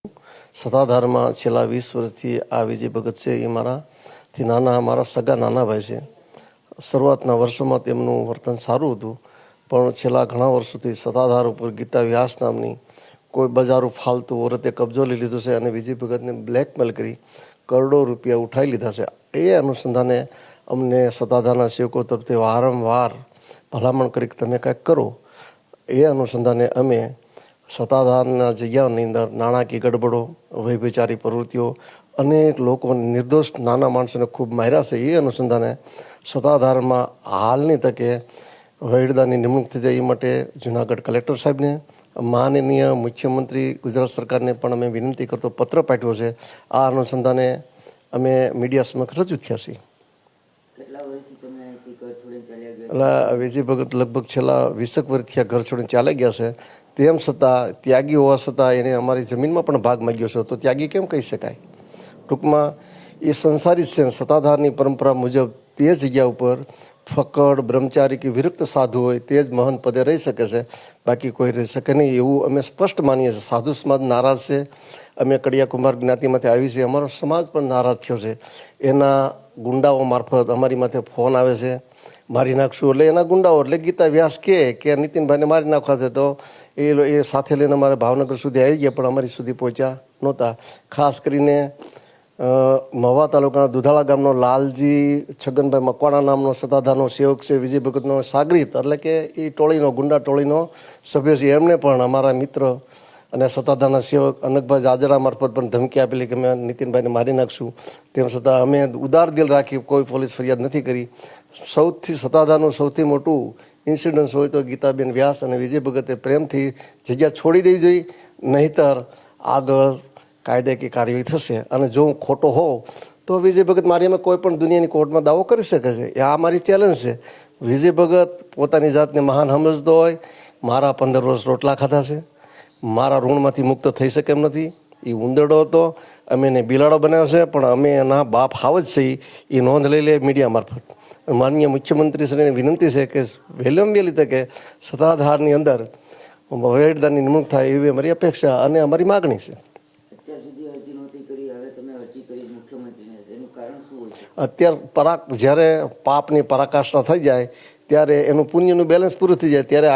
સત્તાધારમાં છેલ્લા 20 વર્ષથી આ વિજય ભગત છે એ મારાથી નાના મારા સગા નાના ભાઈ છે. શરૂઆતના વર્ષોમાં તેમનું વર્તન સારું હતું, પણ છેલ્લા ઘણા વર્ષોથી સત્તાધાર ઉપર ગીતા વ્યાસ નામની કોઈ બજારો ફાલતુ ઓરતે કબજો લઈ લીધો છે અને વિજય ભગતને બ્લેકમેલ કરી કરોડો રૂપિયા ઉઠાવી લીધા છે. એ અનુસંધાને અમને સત્તાધારના સેવકો તરફથી વારંવાર ભલામણ કરી કે તમે કાંઈક કરો. એ અનુસંધાને અમે સત્તાધારના જગ્યાની અંદર નાણાકીય ગડબડો, વૈભચારી પ્રવૃત્તિઓ, અનેક લોકો નિર્દોષ નાના માણસોને ખૂબ માર્યા છે. એ અનુસંધાને સત્તાધારમાં હાલની તકે વહીવટદારની નિમણૂક થઈ જાય એ માટે જૂનાગઢ કલેક્ટર સાહેબને, માનનીય મુખ્યમંત્રી ગુજરાત સરકારને પણ અમે વિનંતી કરતો પત્ર પાઠવ્યો છે. આ અનુસંધાને અમે મીડિયા સમક્ષ રજૂ થયા છીએ. એટલે વિજય ભગત લગભગ છેલ્લા 20 વર્ષથી ઘર છોડીને ચાલ્યા ગયા છે. તેમ છતાં ત્યાગી હોવા છતાં એણે અમારી જમીનમાં પણ ભાગ માગ્યો છે, તો ત્યાગી કેમ કહી શકાય? ટૂંકમાં એ સંસારી છે. સત્તાધારની પરંપરા મુજબ તે જગ્યા ઉપર ફકડ, બ્રહ્મચારી કે વિરક્ત સાધુ હોય તે જ મહંત પદે રહી શકે છે, બાકી કોઈ રહી શકે નહીં, એવું અમે સ્પષ્ટ માનીએ છીએ. સાધુ સમાજ નારાજ છે. અમે કડિયા કુમાર જ્ઞાતિમાંથી આવી છીએ, અમારો સમાજ પણ નારાજ થયો છે. એના ગુંડાઓ મારફત અમારી માથે ફોન આવે છે, મારી નાખશું. એટલે એના ગુંડાઓ એટલે ગીતા વ્યાસ કે નીતિનભાઈને મારી નાખવા છે, તો એ સાથે લઈને અમારે ભાવનગર સુધી આવી ગયા, પણ અમારી સુધી પહોંચ્યા નહોતા. ખાસ કરીને મહુવા તાલુકાના દુધાળા ગામનો લાલજી છગનભાઈ મકવાણા નામનો સત્તાધારનો સેવક છે, વિજય ભગતનો સાગરીત, એટલે કે એ ટોળીનો ગુંડા ટોળીનો સભ્ય છે. એમણે પણ અમારા મિત્ર અને સત્તાધારના સેવક અનકભાઈ જાજડા મારફત પણ ધમકી આપેલી કે અમે નીતિનભાઈને મારી નાખશું. તેમ છતાં અમે ઉદાર દિલ રાખી કોઈ પોલીસ ફરિયાદ નથી કરી. સત્તાધારનું સૌથી મોટું ઇન્સિડન્સ હોય તો ગીતાબેન વ્યાસ અને વિજય ભગતે પ્રેમથી જગ્યા છોડી દેવી જોઈએ, નહીંતર આગળ કાયદાકીય કાર્યવાહી થશે. અને જો હું ખોટો હોઉં તો વિજય ભગત મારી અમે કોઈ પણ દુનિયાની કોર્ટમાં દાવો કરી શકે છે. એ આ મારી ચેલેન્જ છે. વિજય ભગત પોતાની જાતને મહાન સમજતો હોય. મારા 15 વર્ષ રોટલા ખાધા છે, મારા ઋણમાંથી મુક્ત થઈ શકે એમ નથી. એ ઉંદરડો હતો, અમે એને બિલાડો બનાવ્યો છે, પણ અમે એના બાપ હાવ જ છે. એ નોંધ લઈ લે મીડિયા મારફત. માનનીય મુખ્યમંત્રીશ્રીને વિનંતી છે કે વહેલી તકે સત્તાધારની અંદર વહીવટદારની નિમણૂક થાય એવી અમારી અપેક્ષા અને અમારી માગણી છે. અત્યારે જ્યારે પાપની પરાકાષ્ઠા થઈ જાય ત્યારે એનું પુણ્યનું બેલેન્સ પૂરું થઈ જાય ત્યારે